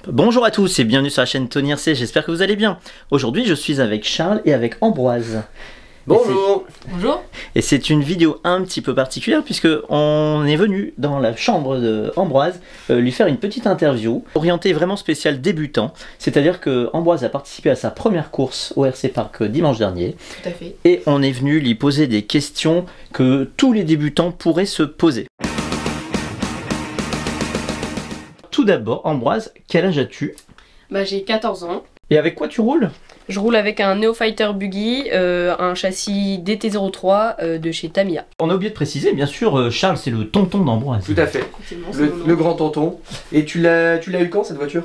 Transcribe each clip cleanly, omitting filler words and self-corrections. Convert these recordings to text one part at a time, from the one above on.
Bonjour à tous et bienvenue sur la chaîne Tony RC, j'espère que vous allez bien. Aujourd'hui je suis avec Charles et avec Ambroise. Bonjour. Bonjour. Et c'est une vidéo un petit peu particulière puisque on est venu dans la chambre d'Ambroise lui faire une petite interview orientée vraiment spéciale débutant. C'est-à-dire que Ambroise a participé à sa première course au RC Park dimanche dernier. Tout à fait. Et on est venu lui poser des questions que tous les débutants pourraient se poser. Tout d'abord, Ambroise, quel âge as-tu? Bah, j'ai 14 ans. Et avec quoi tu roules? Je roule avec un Neofighter Buggy, un châssis DT03 de chez Tamiya. On a oublié de préciser, bien sûr, Charles, c'est le tonton d'Ambroise. Tout à fait. Le grand tonton. Et tu l'as eu quand cette voiture?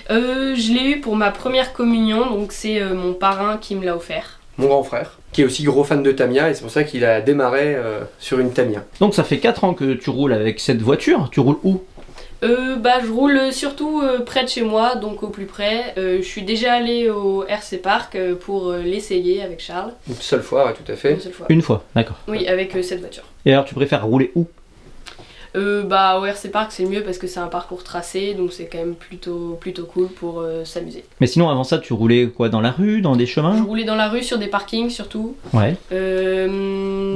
Je l'ai eu pour ma première communion, donc c'est mon parrain qui me l'a offert. Mon grand frère, qui est aussi gros fan de Tamiya, et c'est pour ça qu'il a démarré sur une Tamiya. Donc ça fait 4 ans que tu roules avec cette voiture. Tu roules où? Bah, je roule surtout près de chez moi, donc au plus près. Je suis déjà allée au RC Park pour l'essayer avec Charles. Une seule fois, ouais, tout à fait. Une seule fois. Une fois, d'accord. Oui, avec cette voiture. Et alors tu préfères rouler où? Bah, au RC Park c'est mieux parce que c'est un parcours tracé, donc c'est quand même plutôt cool pour s'amuser. Mais sinon avant ça tu roulais quoi, dans la rue, dans des Je chemins? roulais dans la rue, sur des parkings surtout. Ouais.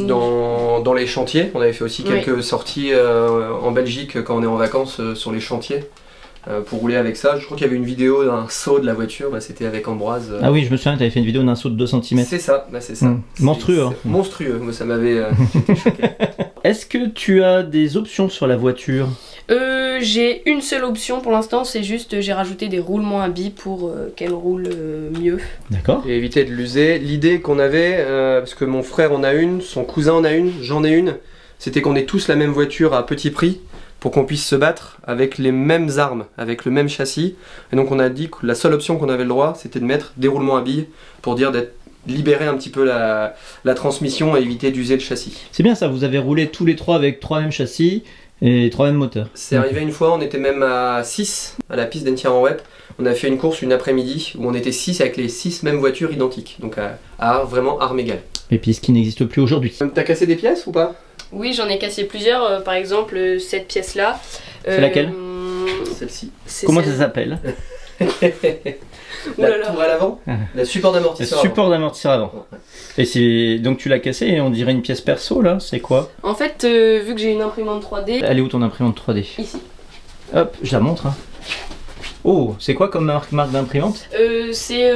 Dans les chantiers, on avait fait aussi quelques sorties en Belgique quand on est en vacances sur les chantiers. Pour rouler avec ça, je crois qu'il y avait une vidéo d'un saut de la voiture, bah, c'était avec Ambroise. Ah oui, je me souviens, tu avais fait une vidéo d'un saut de 2 cm. C'est ça, bah, c'est ça. Monstrueux. C'est monstrueux, moi ça m'avait j'étais choqué. Est-ce que tu as des options sur la voiture? J'ai une seule option pour l'instant, c'est juste j'ai rajouté des roulements à billes pour qu'elle roule mieux. D'accord. Et éviter de l'user. L'idée qu'on avait, parce que mon frère en a une, son cousin en a une, j'en ai une, c'était qu'on ait tous la même voiture à petit prix pour qu'on puisse se battre avec les mêmes armes, avec le même châssis. Et donc on a dit que la seule option qu'on avait le droit, c'était de mettre des roulements à billes pour dire d'être libérer un petit peu la transmission et éviter d'user le châssis. C'est bien ça, vous avez roulé tous les 3 avec 3 mêmes châssis et 3 mêmes moteurs. C'est arrivé une fois, on était même à 6 à la piste d'Entière-en-Wep. On a fait une course une après-midi où on était 6 avec les 6 mêmes voitures identiques. Donc vraiment armes égales. Et puis ce qui n'existe plus aujourd'hui. T'as cassé des pièces ou pas? Oui, j'en ai cassé plusieurs, par exemple cette pièce-là. C'est laquelle? Celle-ci. Comment ça s'appelle? La tour à l'avant, le support Le d'amortisseur. support d'amortisseur avant. Et c'est donc tu l'as cassé et on dirait une pièce perso là, c'est quoi? En fait, vu que j'ai une imprimante 3D... Elle est où ton imprimante 3D? Ici. Hop, je la montre. Hein. Oh, c'est quoi comme marque d'imprimante? C'est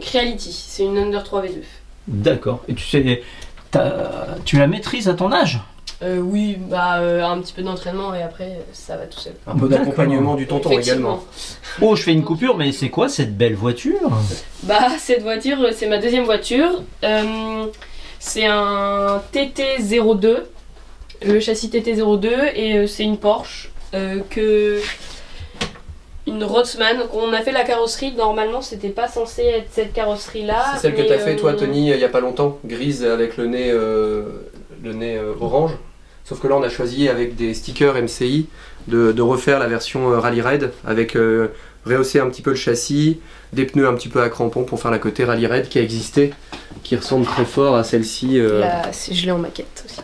Creality, c'est une Under 3 V2. D'accord. Et tu sais, tu la maîtrises à ton âge? Oui, bah un petit peu d'entraînement et après ça va tout seul. Un peu d'accompagnement du tonton également. Oh, je fais une coupure, mais c'est quoi cette belle voiture? Bah cette voiture, c'est ma deuxième voiture. C'est un TT02, le châssis TT02 et c'est une Porsche une Rodsman. On a fait la carrosserie, normalement c'était pas censé être cette carrosserie là. C'est celle que t'as fait toi Tony il y a pas longtemps, grise avec le nez orange. Sauf que là on a choisi avec des stickers MCI de refaire la version Rally Raid avec rehausser un petit peu le châssis, des pneus un petit peu à crampons pour faire la côté Rally Raid qui a existé, qui ressemble très fort à celle-ci. Là, je l'ai en maquette aussi.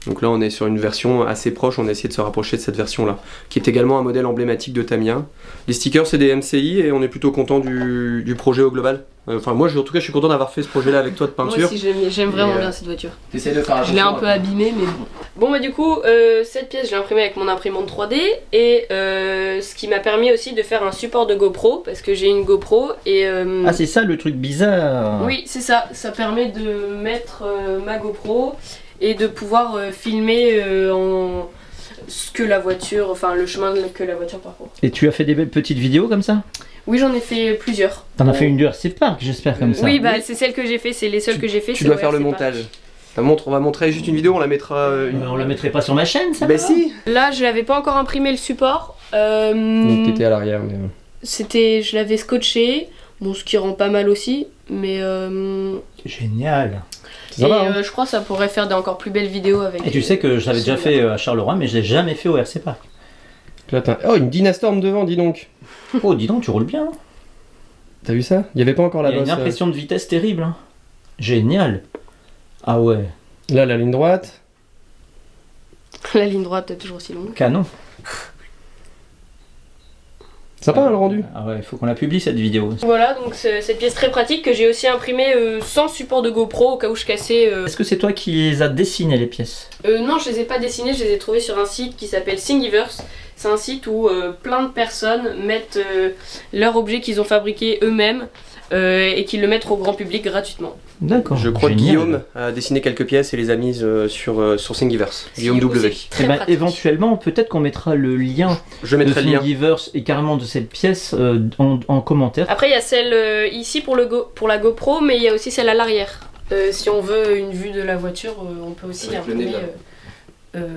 Donc là on est sur une version assez proche, on a essayé de se rapprocher de cette version là, qui est également un modèle emblématique de Tamiya. Les stickers c'est des MCI et on est plutôt content du projet au global. Enfin moi en tout cas je suis content d'avoir fait ce projet là avec toi de peinture. Moi aussi j'aime vraiment bien cette voiture. T'essayes de faire je l'ai un peu abîmée mais bon. Bon bah du coup cette pièce je l'ai imprimée avec mon imprimante 3D et ce qui m'a permis aussi de faire un support de GoPro parce que j'ai une GoPro et... Ah c'est ça le truc bizarre. Oui c'est ça, ça permet de mettre ma GoPro et de pouvoir filmer ce que la voiture, enfin le chemin que la voiture parcourt. Et tu as fait des belles petites vidéos comme ça? Oui j'en ai fait plusieurs. T'en as fait une de RC Park j'espère comme ça? Oui bah c'est celle que j'ai fait, c'est les seules que j'ai fait. Tu dois faire le montage. On va montrer juste une vidéo, on la mettra... On la mettrait pas sur ma chaîne ça? Bah si. Là je l'avais pas encore imprimé le support. Donc t'étais à l'arrière mais... je l'avais scotché, bon ce qui rend pas mal aussi, mais... Génial. Et je crois que ça pourrait faire des encore plus belles vidéos avec... Et tu sais que je l'avais déjà fait à Charleroi mais je l'ai jamais fait au RC Park. Oh une Dynastorm devant dis donc. Oh dis donc tu roules bien. T'as vu ça? Il n'y avait pas encore la bosse. Il y a une impression de vitesse terrible. Hein. Génial. Ah ouais. Là la ligne droite. La ligne droite est toujours aussi longue. Canon. Sympa le rendu. Ah ouais, il faut qu'on la publie cette vidéo. Voilà, donc cette pièce très pratique que j'ai aussi imprimée sans support de GoPro au cas où je cassais. Est-ce que c'est toi qui les as dessinées les pièces? Non, je les ai pas dessinées, je les ai trouvées sur un site qui s'appelle Thingiverse. C'est un site où plein de personnes mettent leurs objets qu'ils ont fabriqués eux-mêmes et qu'ils le mettent au grand public gratuitement. D'accord. Je crois que Génial. Guillaume a dessiné quelques pièces et les a mises sur Thingiverse. Guillaume W. Très Eh ben, pratique. éventuellement, peut-être qu'on mettra le lien Je de mettrai le lien. Thingiverse et carrément de cette pièce en commentaire. Après, il y a celle ici pour la GoPro, mais il y a aussi celle à l'arrière. Si on veut une vue de la voiture, on peut aussi Avec le nez, imprimer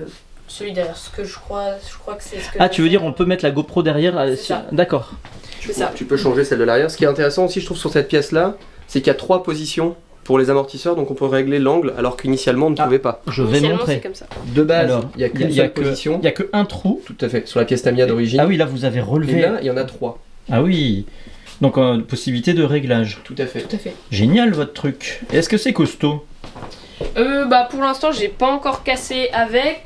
celui derrière. Ce que je crois que c'est ce que. Ah, tu veux dire on peut mettre la GoPro derrière C'est ça. D'accord. C'est ça. Tu peux changer celle de l'arrière. Ce qui est intéressant aussi, je trouve, sur cette pièce-là, c'est qu'il y a 3 positions pour les amortisseurs, donc on peut régler l'angle alors qu'initialement on ne pouvait pas. Je vais Initialement, montrer. c'est comme ça. De base, Alors, il n'y a qu'une Il y a seule position. Il y a que un trou. Tout à fait, sur la pièce Tamiya d'origine. Ah oui, là vous avez Et relevé. là, il y en a 3. Ah oui. Donc possibilité de réglage. Tout à fait. Tout à fait. Génial votre truc. Est-ce que c'est costaud? Bah pour l'instant j'ai pas encore cassé avec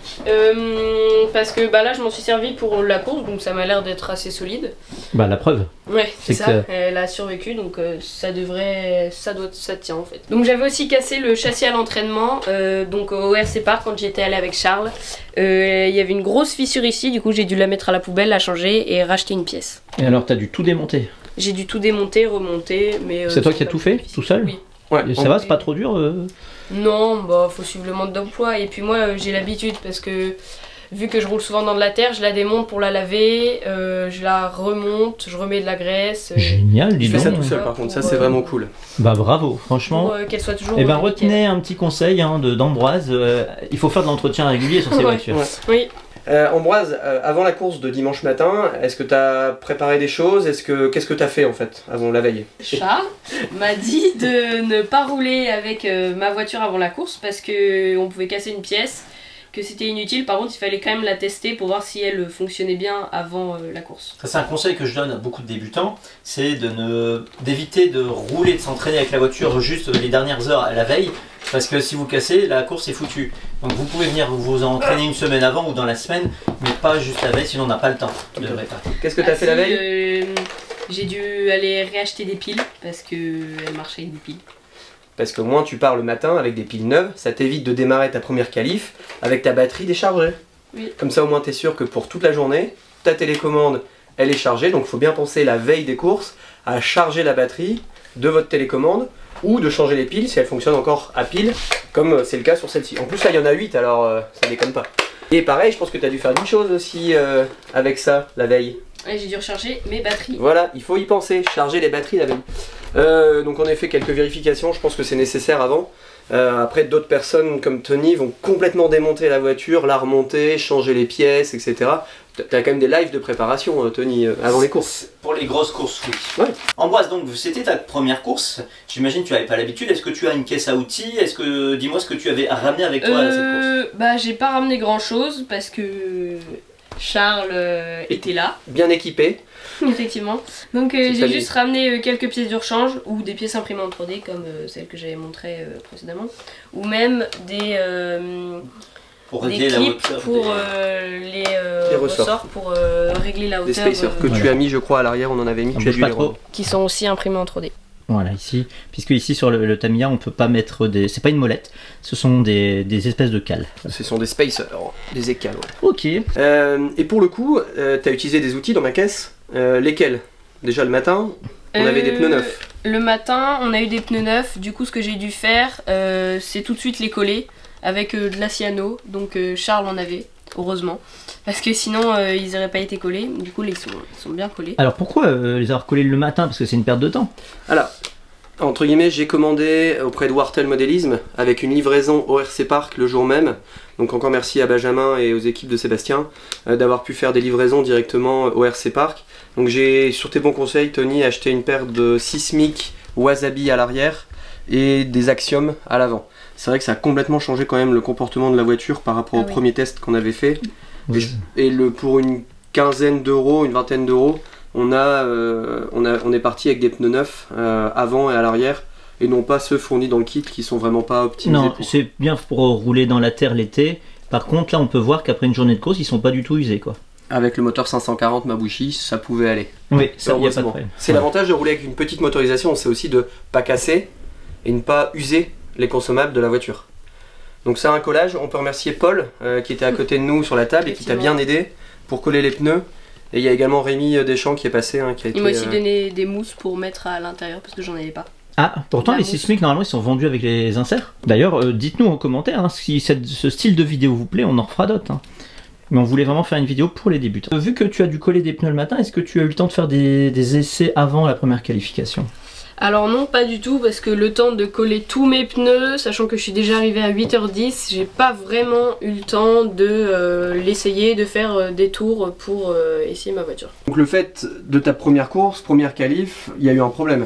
parce que bah là je m'en suis servi pour la course donc ça m'a l'air d'être assez solide. Bah la preuve. Ouais c'est C'est ça, que- elle a survécu donc ça tient en fait. Donc j'avais aussi cassé le châssis à l'entraînement donc au RC Park quand j'étais allée avec Charles. Il y avait une grosse fissure ici du coup j'ai dû la mettre à la poubelle, la changer et racheter une pièce. Et alors t'as dû tout démonter. J'ai dû tout démonter, remonter mais... C'est toi qui as tout fait, tout seul? Oui. Ouais, Et ça va, c'est pas trop dur Non, bah faut suivre le mode d'emploi. Et puis moi j'ai l'habitude parce que vu que je roule souvent dans de la terre, je la démonte pour la laver, je la remonte, je remets de la graisse. Génial, dis Je fais ça donc. tout seul par contre, ça c'est vraiment cool. Bah bravo, franchement. Pour qu'elle soit toujours. Et ben nickel. retenez un petit conseil d'Ambroise, il faut faire de l'entretien régulier sur ces Ouais. voitures. Ouais. Oui. Ambroise, avant la course de dimanche matin, est-ce que tu as préparé des choses? Qu'est-ce que tu as fait en fait avant la veille? Charles m'a dit de ne pas rouler avec ma voiture avant la course parce que on pouvait casser une pièce, que c'était inutile. Par contre, il fallait quand même la tester pour voir si elle fonctionnait bien avant la course. Ça c'est un conseil que je donne à beaucoup de débutants, c'est d'éviter de rouler, de s'entraîner avec la voiture juste les dernières heures à la veille, parce que si vous cassez, la course est foutue. Donc vous pouvez venir vous entraîner une semaine avant ou dans la semaine, mais pas juste la veille, sinon on n'a pas le temps de réparer. Qu'est-ce que tu as fait la veille? J'ai dû aller réacheter des piles parce que elle marchait avec des piles. Parce qu'au moins tu pars le matin avec des piles neuves, ça t'évite de démarrer ta première qualif avec ta batterie déchargée. Oui. Comme ça au moins tu es sûr que pour toute la journée, ta télécommande elle est chargée, donc il faut bien penser la veille des courses à charger la batterie de votre télécommande ou de changer les piles si elles fonctionnent encore à pile, comme c'est le cas sur celle-ci. En plus là il y en a 8 alors ça déconne pas. Et pareil, je pense que tu as dû faire une chose aussi avec ça la veille. Et j'ai dû recharger mes batteries. Voilà, il faut y penser, charger les batteries la veille. Donc en effet, quelques vérifications, je pense que c'est nécessaire avant. Après, d'autres personnes comme Tony vont complètement démonter la voiture, la remonter, changer les pièces, etc. T'as quand même des lives de préparation, Tony, avant les courses. Pour les grosses courses, oui. Ouais. Ambroise, donc c'était ta première course. J'imagine que tu n'avais pas l'habitude. Est-ce que tu as une caisse à outils? Dis-moi ce que tu avais ramené avec toi à cette course. Bah j'ai pas ramené grand chose parce que Charles était là, Bien équipé. effectivement. Donc C'est j'ai famille. juste ramené quelques pièces de rechange ou des pièces imprimées en 3D comme celles que j'avais montrées précédemment. Ou même des Pour des régler la clips hauteur. pour des- les ressorts. ressorts pour régler la Des hauteur spacers que Voilà. tu as mis, je crois, à l'arrière, on en avait mis, On tu as bouge dû pas les trop. rendre. qui sont aussi imprimés en 3D. Voilà, ici, puisque ici sur le Tamiya, on peut pas mettre des. C'est pas une molette, ce sont des espèces de cales. Ce sont des spacers, des écales. Ouais. Ok. Et pour le coup, tu as utilisé des outils dans ma caisse. Lesquels? Déjà le matin, on avait des pneus neufs. Le matin, on a eu des pneus neufs. Du coup, ce que j'ai dû faire, c'est tout de suite les coller avec de la cyano. Donc Charles en avait, heureusement. Parce que sinon, ils n'auraient pas été collés. Du coup, ils sont bien collés. Alors pourquoi les avoir collés le matin? Parce que c'est une perte de temps. Alors, entre guillemets, j'ai commandé auprès de Wartel Modélisme avec une livraison au RC Park le jour même. Donc encore merci à Benjamin et aux équipes de Sébastien d'avoir pu faire des livraisons directement au RC Park. Donc j'ai, sur tes bons conseils, Tony, acheté une paire de Sismic Wasabi à l'arrière et des Axiom à l'avant. C'est vrai que ça a complètement changé quand même le comportement de la voiture par rapport Ah au oui. premier test qu'on avait fait. Oui. Et pour une quinzaine d'euros, une vingtaine d'euros, on est parti avec des pneus neufs avant et à l'arrière et non pas ceux fournis dans le kit qui sont vraiment pas optimisés. Non, pour. c'est bien pour rouler dans la terre l'été. Par contre, là, on peut voir qu'après une journée de course, ils sont pas du tout usés, quoi. avec le moteur 540 Mabushi, ça pouvait aller. Oui, ça, il n'y a pas de Heureusement. problème. C'est l'avantage de rouler avec une petite motorisation, c'est aussi de pas casser et ne pas user les consommables de la voiture. Donc c'est un collage, on peut remercier Paul qui était à côté de nous sur la table et qui t'a bien aidé pour coller les pneus. Et il y a également Rémi Deschamps qui est passé, qui a été... Il m'a aussi donné des mousses pour mettre à l'intérieur parce que j'en avais pas. Ah, pourtant les Sismic normalement ils sont vendus avec les inserts. D'ailleurs, dites-nous en commentaire hein, si ce style de vidéo vous plaît, on en refera d'autres. Hein. Mais on voulait vraiment faire une vidéo pour les débutants. Vu que tu as dû coller des pneus le matin, est-ce que tu as eu le temps de faire des essais avant la première qualification? Alors non, pas du tout, parce que le temps de coller tous mes pneus, sachant que je suis déjà arrivée à 8h10, j'ai pas vraiment eu le temps de l'essayer, de faire des tours pour essayer ma voiture. Donc le fait de ta première course, première qualif, il y a eu un problème.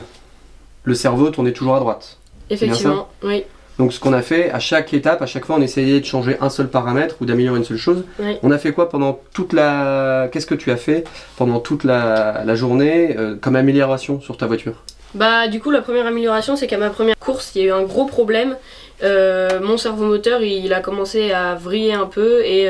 Le cerveau tournait toujours à droite. Effectivement, oui. Donc ce qu'on a fait, à chaque étape, à chaque fois on essayait de changer un seul paramètre ou d'améliorer une seule chose. Oui. On a fait quoi pendant toute la... Qu'est-ce que tu as fait pendant toute la journée comme amélioration sur ta voiture? Bah du coup la première amélioration c'est qu'à ma première course il y a eu un gros problème. Mon servomoteur il a commencé à vriller un peu et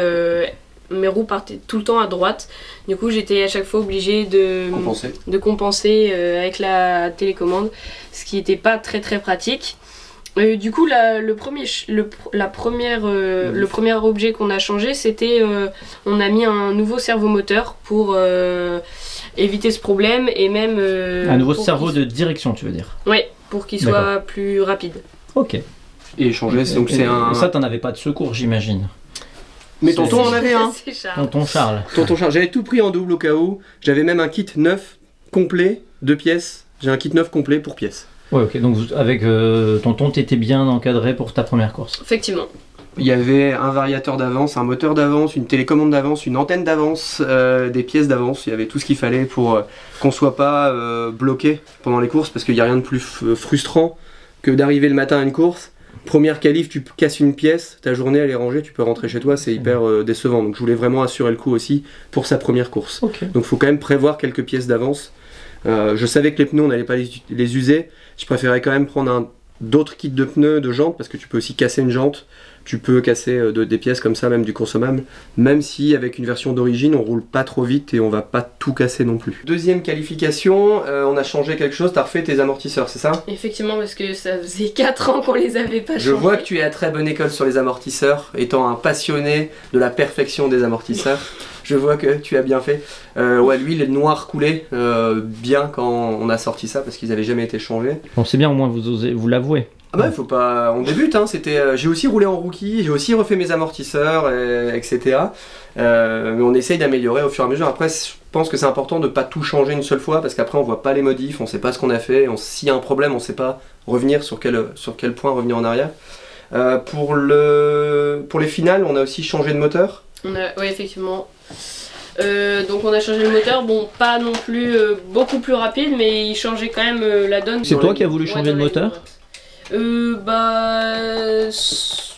mes roues partaient tout le temps à droite. Du coup j'étais à chaque fois obligée de compenser avec la télécommande, ce qui n'était pas très pratique. Du coup le premier objet qu'on a changé c'était on a mis un nouveau servomoteur pour éviter ce problème et même... un nouveau cerveau de direction tu veux dire? Ouais, pour qu'il soit plus rapide. Ok. Et changer, donc c'est un... Ça t'en avais pas de secours j'imagine. Mais tonton en avait un. Tonton Charles. Tonton Charles, j'avais tout pris en double au cas où. J'avais même un kit neuf complet, 2 pièces. J'ai un kit neuf complet pour pièces. Ouais ok, donc avec tonton t'étais bien encadré pour ta première course. Effectivement. Il y avait un variateur d'avance, un moteur d'avance, une télécommande d'avance, une antenne d'avance, des pièces d'avance. Il y avait tout ce qu'il fallait pour qu'on soit pas bloqué pendant les courses, parce qu'il n'y a rien de plus frustrant que d'arriver le matin à une course. Première qualif, tu casses une pièce, ta journée elle est rangée, tu peux rentrer chez toi, c'est hyper décevant. Donc je voulais vraiment assurer le coup aussi pour sa première course. Okay. Donc il faut quand même prévoir quelques pièces d'avance. Je savais que les pneus on n'allait pas les user, je préférais quand même prendre d'autres kits de pneus, de jantes, parce que tu peux aussi casser une jante, tu peux casser des pièces comme ça, même du consommable, même si avec une version d'origine on roule pas trop vite et on va pas tout casser non plus. Deuxième qualification, on a changé quelque chose, t'as refait tes amortisseurs, c'est ça? Effectivement, parce que ça faisait 4 ans qu'on les avait pas changés. Je vois que tu es à très bonne école sur les amortisseurs, étant un passionné de la perfection des amortisseurs. Je vois que tu as bien fait. Ouais, l'huile noire coulée bien quand on a sorti ça, parce qu'ils avaient jamais été changés. Bon, c'est bien, au moins vous l'avouez. Ah bah faut pas, on débute hein, j'ai aussi roulé en rookie, j'ai aussi refait mes amortisseurs, etc. Mais on essaye d'améliorer au fur et à mesure. Après je pense que c'est important de pas tout changer une seule fois, parce qu'après on voit pas les modifs, on sait pas ce qu'on a fait, s'il y a un problème on sait pas revenir sur quel point revenir en arrière. Pour les finales on a aussi changé de moteur. Oui effectivement. Donc on a changé le moteur, bon pas non plus beaucoup plus rapide, mais il changeait quand même la donne. C'est toi qui as voulu changer de moteur?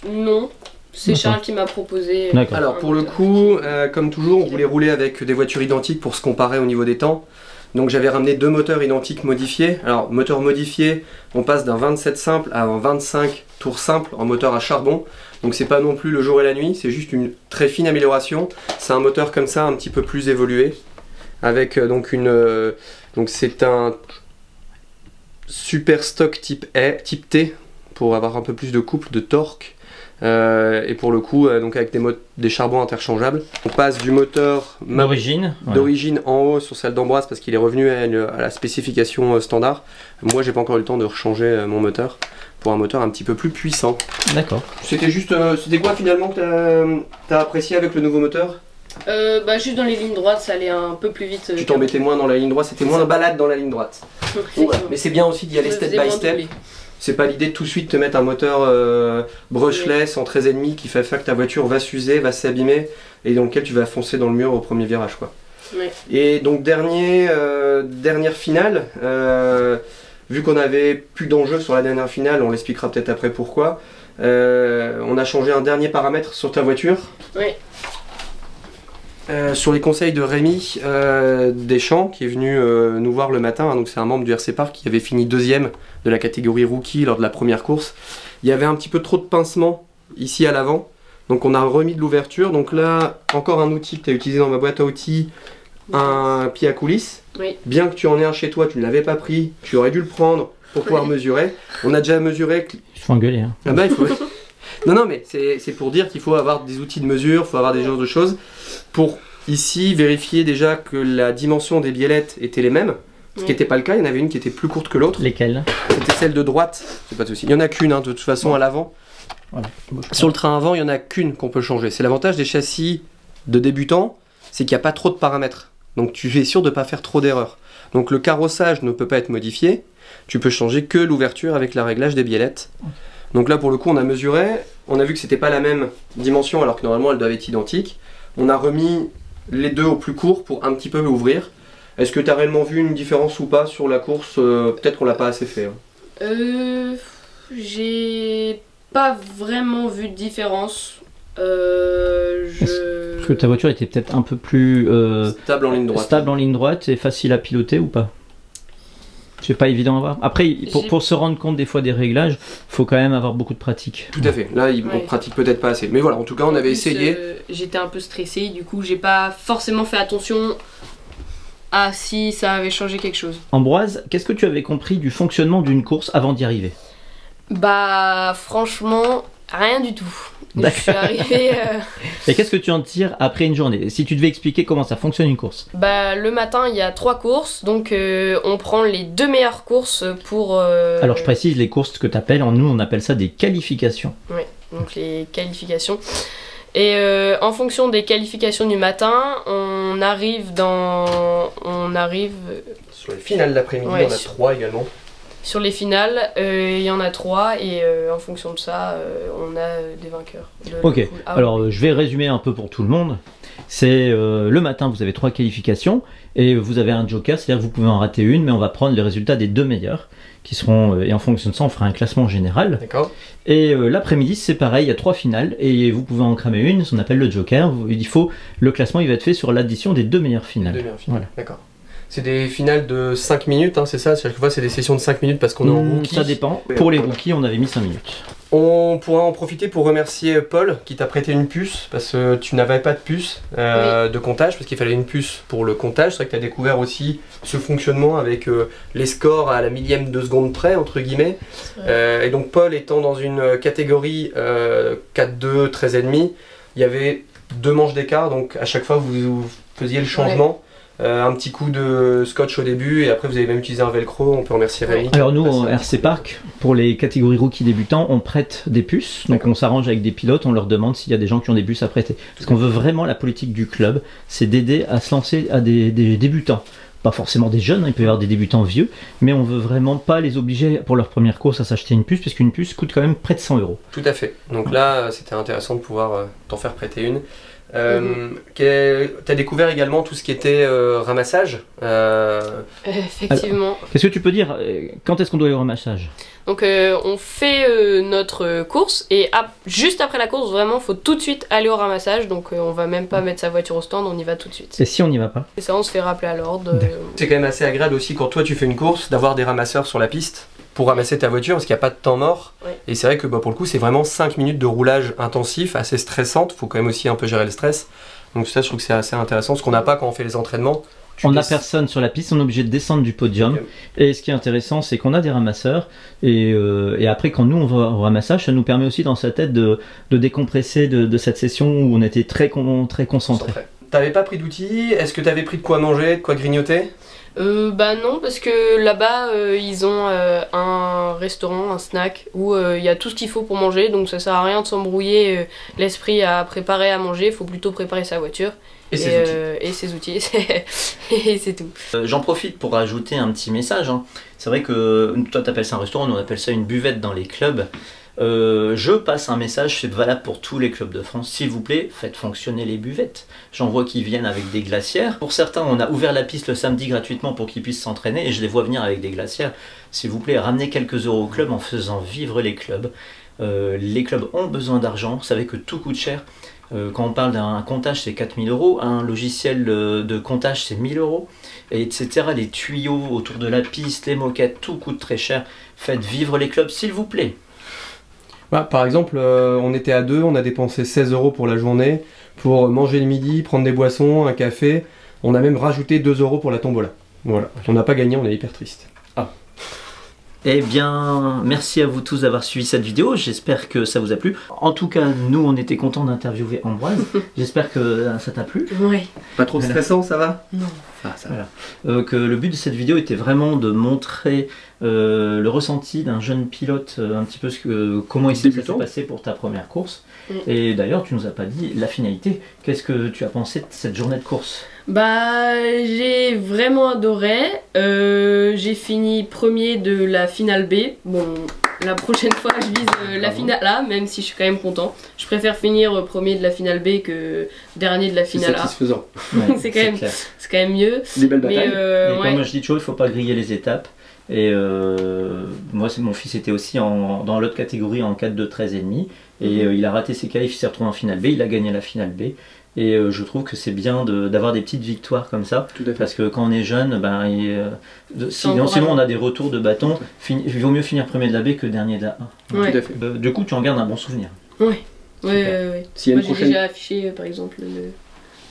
Non, c'est Charles qui m'a proposé. Alors pour le coup, comme toujours, on voulait rouler avec des voitures identiques pour se comparer au niveau des temps. Donc j'avais ramené 2 moteurs identiques modifiés. Alors moteur modifié, on passe d'un 27 simple à un 25 tours simple en moteur à charbon. Donc c'est pas non plus le jour et la nuit, c'est juste une très fine amélioration. C'est un moteur comme ça, un petit peu plus évolué, avec donc c'est un super stock type T pour avoir un peu plus de couple, de torque, et pour le coup donc avec des charbons interchangeables. On passe du moteur d'origine en haut sur celle d'Ambroise parce qu'il est revenu à la spécification standard. Moi j'ai pas encore eu le temps de rechanger mon moteur pour un moteur un petit peu plus puissant. D'accord. C'était quoi finalement que t'as apprécié avec le nouveau moteur? Bah juste dans les lignes droites ça allait un peu plus vite. Tu t'embêtais moins dans la ligne droite, c'était moins balade dans la ligne droite. Ouais, mais c'est bien aussi d'y aller step by step. C'est pas l'idée de tout de suite te mettre un moteur brushless en 13,5 qui fait faire que ta voiture va s'user, va s'abîmer et dans lequel tu vas foncer dans le mur au premier virage quoi. Ouais. Et donc dernière finale, vu qu'on avait plus d'enjeux sur la dernière finale, on l'expliquera peut-être après pourquoi, on a changé un dernier paramètre sur ta voiture. Ouais. Sur les conseils de Rémi Deschamps qui est venu nous voir le matin, hein, donc c'est un membre du RC Park qui avait fini 2ème de la catégorie rookie lors de la première course. Il y avait un petit peu trop de pincement ici à l'avant, Donc on a remis de l'ouverture. Donc là, encore un outil que tu as utilisé dans ma boîte à outils, un pied à coulisses. Oui. Bien que tu en aies un chez toi, tu ne l'avais pas pris, tu aurais dû le prendre pour pouvoir mesurer. On a déjà mesuré... Il faut engueuler. Hein. Ah bah il faut... Non, mais c'est pour dire qu'il faut avoir des outils de mesure, il faut avoir des genres de choses pour ici vérifier déjà que la dimension des biellettes était les mêmes, ce qui n'était pas le cas. Il y en avait une qui était plus courte que l'autre. Lesquelles? C'était celle de droite, c'est pas de souci. Il y en a qu'une, hein, de toute façon, à l'avant. Voilà. Sur le train avant, il y en a qu'une qu'on peut changer. C'est l'avantage des châssis de débutants, c'est qu'il n'y a pas trop de paramètres. Donc tu es sûr de ne pas faire trop d'erreurs. Donc le carrossage ne peut pas être modifié. Tu peux changer que l'ouverture avec le réglage des biellettes. Donc là, pour le coup, on a mesuré. On a vu que c'était pas la même dimension, alors que normalement, elles doivent être identiques. On a remis les deux au plus court pour un petit peu ouvrir. Est-ce que tu as réellement vu une différence ou pas sur la course? Peut-être qu'on l'a pas assez fait. Hein. J'ai pas vraiment vu de différence. Parce que ta voiture était peut-être un peu plus stable en ligne droite. Stable en ligne droite et facile à piloter ou pas? C'est pas évident à voir. Après, pour se rendre compte des fois des réglages, faut quand même avoir beaucoup de pratique. Tout à fait. Là, on pratique peut-être pas assez. Mais voilà, en tout cas, on avait essayé. J'étais un peu stressée, du coup, j'ai pas forcément fait attention à si ça avait changé quelque chose. Ambroise, qu'est-ce que tu avais compris du fonctionnement d'une course avant d'y arriver? Bah, franchement, rien du tout. Je suis arrivée... Et qu'est-ce que tu en tires après une journée? Si tu devais expliquer comment ça fonctionne une course. Bah, le matin, il y a 3 courses, donc on prend les 2 meilleures courses pour... Alors je précise, les courses que tu appelles, nous on appelle ça des qualifications. Oui, donc les qualifications. Et en fonction des qualifications du matin, on arrive... Sur les finales d'après-midi, on a 3 également. Sur les finales, il y en a 3 et en fonction de ça, on a des vainqueurs. Ok, alors je vais résumer un peu pour tout le monde. C'est le matin, vous avez 3 qualifications et vous avez un joker, c'est-à-dire que vous pouvez en rater une, mais on va prendre les résultats des 2 meilleurs qui seront, et en fonction de ça, on fera un classement général. D'accord. Et l'après-midi, c'est pareil, il y a 3 finales et vous pouvez en cramer une, on appelle le joker. Le classement il va être fait sur l'addition des 2 meilleures finales. Voilà. D'accord. C'est des finales de 5 minutes, hein, c'est ça? Chaque fois, c'est des sessions de 5 minutes parce qu'on est en rookie. Ça dépend. Pour les rookies, on avait mis 5 minutes. On pourra en profiter pour remercier Paul qui t'a prêté une puce parce que tu n'avais pas de puce de comptage, parce qu'il fallait une puce pour le comptage. C'est vrai que tu as découvert aussi ce fonctionnement avec les scores à la millième de seconde près, entre guillemets. Et donc Paul étant dans une catégorie 4-2, 13,5, il y avait 2 manches d'écart, donc à chaque fois vous faisiez le changement. Un petit coup de scotch au début et après vous avez même utilisé un velcro, on peut remercier Rémi. Alors nous au RC Park, pour les catégories rookies débutants, on prête des puces, donc on s'arrange avec des pilotes, on leur demande s'il y a des gens qui ont des puces à prêter. Parce qu'on veut vraiment, la politique du club, c'est d'aider à se lancer à des débutants. Pas forcément des jeunes, il peut y avoir des débutants vieux, mais on veut vraiment pas les obliger pour leur première course à s'acheter une puce, parce qu'une puce coûte quand même près de 100 €. Tout à fait, donc là c'était intéressant de pouvoir t'en faire prêter une. Tu as découvert également tout ce qui était ramassage. Effectivement. Qu'est-ce que tu peux dire? Quand est-ce qu'on doit aller au ramassage? Donc on fait notre course et juste après la course, vraiment, faut tout de suite aller au ramassage. Donc on va même pas mettre sa voiture au stand, on y va tout de suite. Et si on n'y va pas? Et ça, on se fait rappeler à l'ordre. C'est quand même assez agréable aussi quand toi tu fais une course d'avoir des ramasseurs sur la piste pour ramasser ta voiture parce qu'il n'y a pas de temps mort. Et c'est vrai que pour le coup c'est vraiment 5 minutes de roulage intensif, assez stressante. Faut quand même aussi un peu gérer le stress. Donc ça, je trouve que c'est assez intéressant, ce qu'on n'a pas quand on fait les entraînements. On n'a personne sur la piste, on est obligé de descendre du podium. Et ce qui est intéressant, c'est qu'on a des ramasseurs. Et après, quand nous on va au ramassage, ça nous permet aussi dans sa tête de décompresser de cette session où on était très concentré. T'avais pas pris d'outils? Est-ce que t'avais pris de quoi manger, de quoi grignoter? Bah non, parce que là-bas ils ont un restaurant, un snack où il y a tout ce qu'il faut pour manger, donc ça sert à rien de s'embrouiller l'esprit à préparer à manger, il faut plutôt préparer sa voiture et ses outils et c'est tout. J'en profite pour rajouter un petit message, hein. C'est vrai que toi t'appelles ça un restaurant, nous on appelle ça une buvette dans les clubs. Je passe un message, c'est valable pour tous les clubs de France, s'il vous plaît, faites fonctionner les buvettes. J'en vois qui viennent avec des glacières. Pour certains, on a ouvert la piste le samedi gratuitement pour qu'ils puissent s'entraîner et je les vois venir avec des glacières. S'il vous plaît, ramenez quelques euros au club en faisant vivre les clubs. Les clubs ont besoin d'argent, vous savez que tout coûte cher. Quand on parle d'un comptage, c'est 4 000 €, un logiciel de comptage, c'est 1 000 €, etc. Les tuyaux autour de la piste, les moquettes, tout coûte très cher. Faites vivre les clubs, s'il vous plaît. Bah, par exemple, on était à 2, on a dépensé 16 € pour la journée, pour manger le midi, prendre des boissons, un café. On a même rajouté 2 € pour la tombola. Voilà, on n'a pas gagné, on est hyper triste. Eh bien, merci à vous tous d'avoir suivi cette vidéo, j'espère que ça vous a plu. En tout cas, nous, on était contents d'interviewer Ambroise, j'espère que ça t'a plu. Ouais. Pas trop stressant, ça va? Non. Ah, ça va. Voilà. Que le but de cette vidéo était vraiment de montrer le ressenti d'un jeune pilote, un petit peu comment il s'est passé pour ta première course. Et d'ailleurs, tu nous as pas dit la finalité. Qu'est-ce que tu as pensé de cette journée de course? Bah, j'ai vraiment adoré. J'ai fini premier de la finale B. Bon, la prochaine fois, je vise la finale A, même si je suis quand même content. Je préfère finir premier de la finale B que dernier de la finale A. C'est satisfaisant. Ouais, c'est quand même mieux. Des belles batailles. Et comme je dis toujours, il faut pas griller les étapes. Et moi, mon fils était aussi dans l'autre catégorie en 4 de 13,5. Et il a raté ses qualifs, il s'est retrouvé en finale B, il a gagné la finale B. Et je trouve que c'est bien d'avoir des petites victoires comme ça. Tout à fait. Parce que quand on est jeune, ben, sinon on a des retours de bâton. Il vaut mieux finir premier de la B que dernier de la A. Ouais. Tout à fait. Du coup, tu en gardes un bon souvenir. Ouais. Ouais. S'il y a Moi, une j'ai prochaine... déjà affiché, par exemple,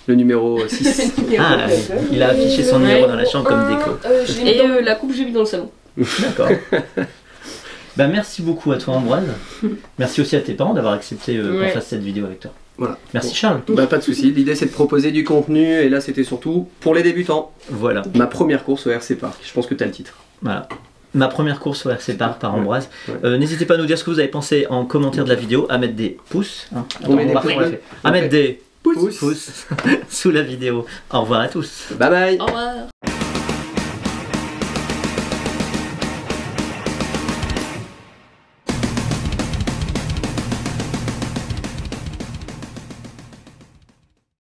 le numéro 6. Ah, il a affiché son numéro dans la chambre comme déco. Et la coupe, j'ai mis dans le salon. D'accord. Bah, merci beaucoup à toi Ambroise. Merci aussi à tes parents d'avoir accepté qu'on fasse cette vidéo avec toi. Voilà. Merci Charles. Bah, pas de souci. L'idée c'est de proposer du contenu et là c'était surtout pour les débutants. Voilà. Ma première course au RC Park. Je pense que tu as le titre. Voilà. Ma première course au RC Park par Ambroise. Ouais. N'hésitez pas à nous dire ce que vous avez pensé en commentaire de la vidéo, à mettre des pouces. Hein. On met des pouces. À mettre des Pouces. pouces sous la vidéo. Au revoir à tous. Bye bye. Au revoir.